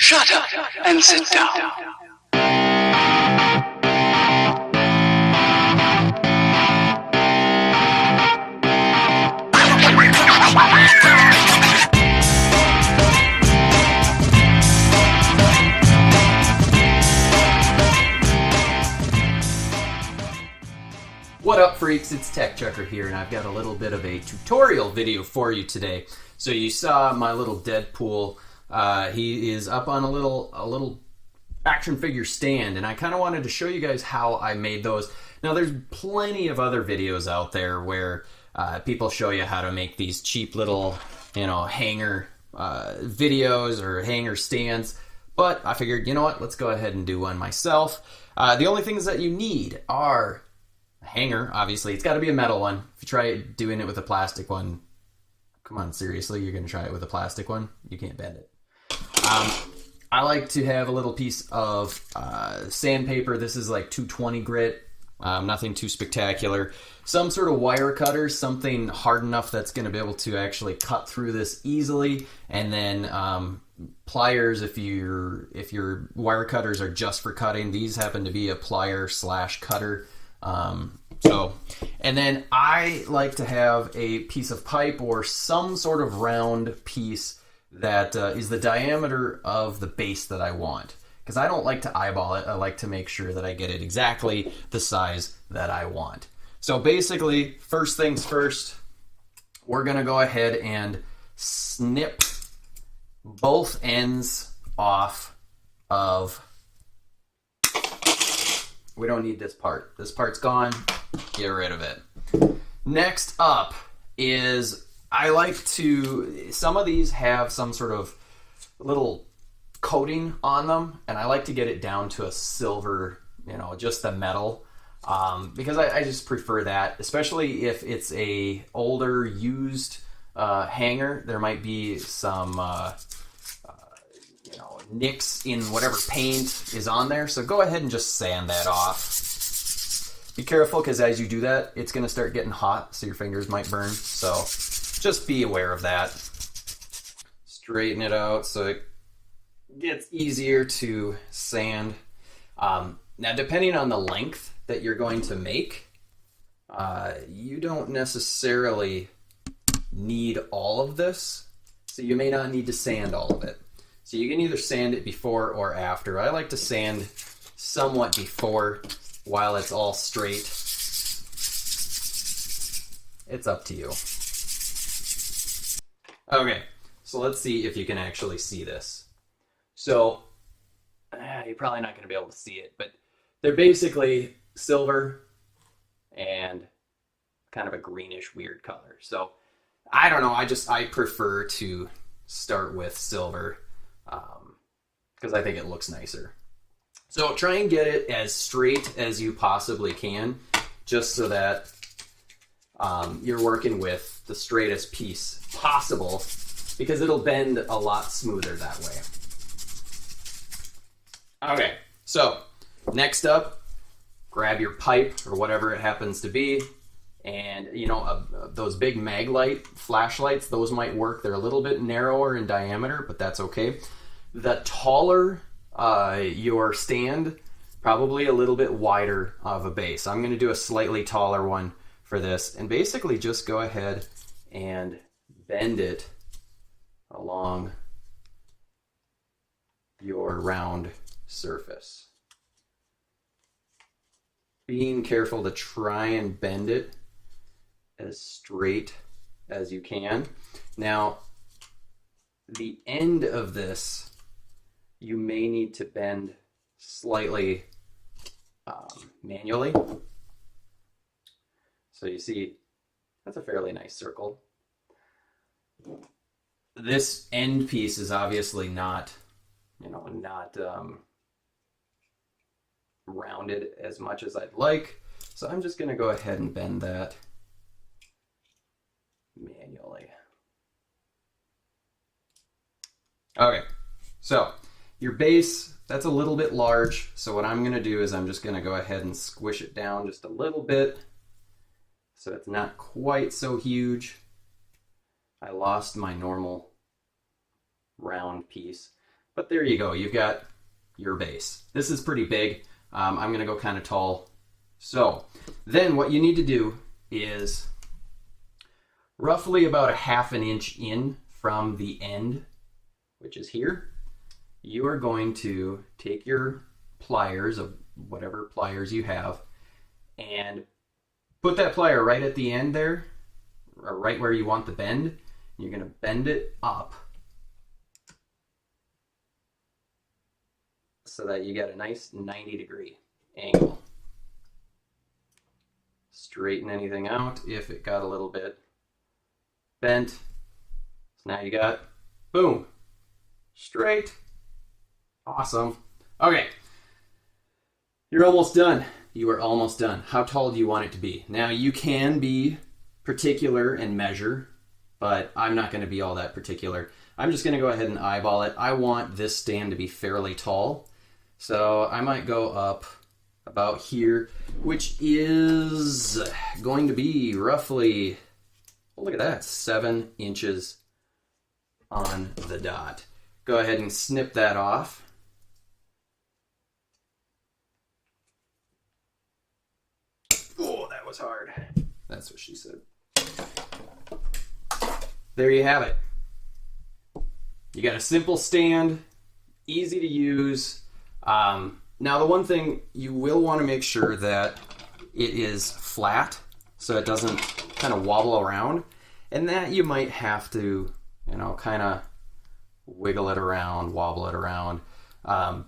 Shut up and sit down. What up, freaks? It's TechChucker here, and I've got a little bit of a tutorial video for you today. So you saw my little Deadpool. He is up on a little action figure stand, and I kind of wanted to show you guys how I made those. Now, there's plenty of other videos out there where people show you how to make these cheap little, hanger videos or hanger stands. But I figured, you know what? Let's go ahead and do one myself. The only things that you need are hanger, obviously. It's got to be a metal one. If you try doing it with a plastic one, come on, seriously, you're going to try it with a plastic one? You can't bend it. I like to have a little piece of sandpaper. This is like 220 grit, nothing too spectacular. Some sort of wire cutter, something hard enough that's going to be able to actually cut through this easily, and then pliers if your wire cutters are just for cutting. These happen to be a plier / cutter. And then I like to have a piece of pipe or some sort of round piece that is the diameter of the base that I want. Because I don't like to eyeball it. I like to make sure that I get it exactly the size that I want. So basically, first things first, we're going to go ahead and snip both ends off of... We don't need this part. This part's gone. Get rid of it. Next up is, I like to, some of these have some sort of little coating on them, and I like to get it down to a silver, just the metal, because I just prefer that, especially if it's a older used hanger. There might be some nicks in whatever paint is on there, so go ahead and just sand that off. Be careful, because as you do that, it's going to start getting hot, so your fingers might burn, so just be aware of that. Straighten it out so it gets easier to sand. Now, depending on the length that you're going to make, you don't necessarily need all of this, so you may not need to sand all of it. So you can either sand it before or after. I like to sand somewhat before while it's all straight. It's up to you. Okay, so let's see if you can actually see this. So, you're probably not going to be able to see it, but they're basically silver and kind of a greenish weird color. So, I don't know, I prefer to start with silver. Because I think it looks nicer. So try and get it as straight as you possibly can, just so that you're working with the straightest piece possible, because it'll bend a lot smoother that way. Okay, so next up, grab your pipe or whatever it happens to be, and those big Maglite flashlights, those might work. They're a little bit narrower in diameter, but that's okay. The taller your stand, probably a little bit wider of a base. I'm going to do a slightly taller one for this, and basically just go ahead and bend it along your round surface. Being careful to try and bend it as straight as you can. Now, the end of this, you may need to bend slightly manually. So you see, that's a fairly nice circle. This end piece is obviously not rounded as much as I'd like. So I'm just going to go ahead and bend that manually. Okay, so your base, that's a little bit large, so what I'm going to do is I'm just going to go ahead and squish it down just a little bit so it's not quite so huge. I lost my normal round piece. But there you go. You've got your base. This is pretty big. I'm going to go kind of tall. So then what you need to do is roughly about 1/2 inch in from the end, which is here, you are going to take your pliers, of whatever pliers you have, and put that plier right at the end there, or right where you want the bend. You're going to bend it up so that you get a nice 90-degree angle. Straighten anything out if it got a little bit bent. So now you got, boom, straight. Awesome. Okay, you're almost done. You are almost done. How tall do you want it to be? Now you can be particular and measure, but I'm not going to be all that particular. I'm just going to go ahead and eyeball it. I want this stand to be fairly tall, so I might go up about here, which is going to be roughly, oh, look at that, 7 inches on the dot. Go ahead and snip that off. Oh, that was hard. That's what she said. There you have it. You got a simple stand, easy to use. Now the one thing, you will want to make sure that it is flat so it doesn't kind of wobble around, and that you might have to, you know, kind of wiggle it around, wobble it around,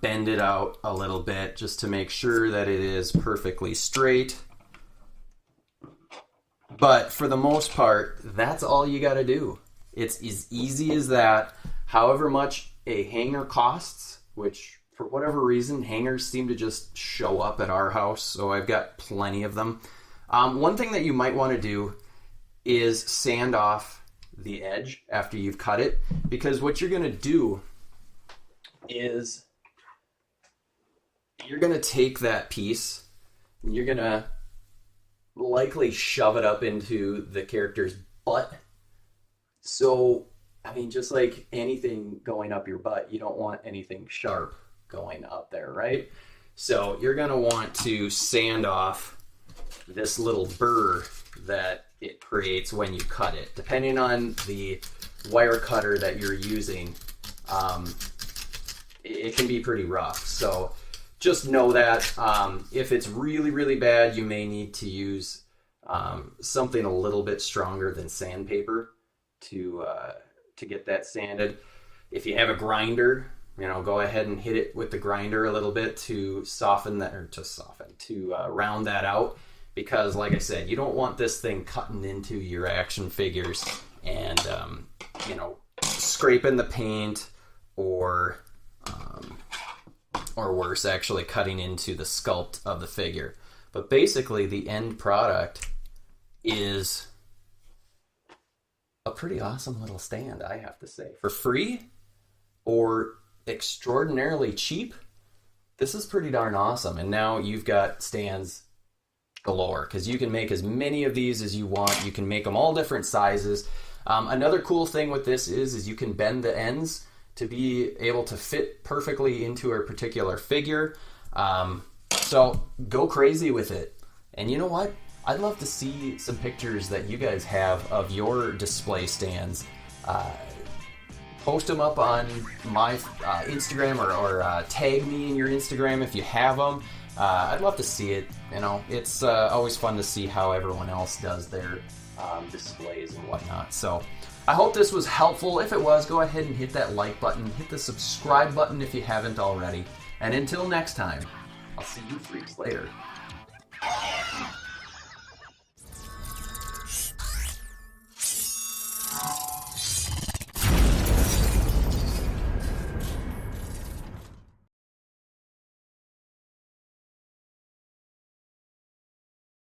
bend it out a little bit just to make sure that it is perfectly straight. But for the most part, that's all you got to do. It's as easy as that. However much a hanger costs, which for whatever reason, hangers seem to just show up at our house, so I've got plenty of them. One thing that you might want to do is sand off the edge after you've cut it, because what you're going to do is you're going to take that piece and you're going to likely shove it up into the character's butt. So, I mean, just like anything going up your butt, you don't want anything sharp going up there, right? So you're going to want to sand off this little burr that it creates when you cut it. Depending on the wire cutter that you're using, it can be pretty rough. So just know that if it's really, really bad, you may need to use something a little bit stronger than sandpaper to get that sanded. If you have a grinder, you know, go ahead and hit it with the grinder a little bit to soften that, or to round that out. Because, like I said, you don't want this thing cutting into your action figures and, you know, scraping the paint or worse, actually cutting into the sculpt of the figure. But basically, the end product is a pretty awesome little stand, I have to say. For free or extraordinarily cheap, this is pretty darn awesome. And now you've got stands galore, because you can make as many of these as you want. You can make them all different sizes. Another cool thing with this is you can bend the ends to be able to fit perfectly into a particular figure. So go crazy with it. And you know what? I'd love to see some pictures that you guys have of your display stands. Post them up on my Instagram or tag me in your Instagram if you have them. I'd love to see it. You know, it's always fun to see how everyone else does their displays and whatnot. So I hope this was helpful. If it was, go ahead and hit that like button. Hit the subscribe button if you haven't already. And until next time, I'll see you freaks later.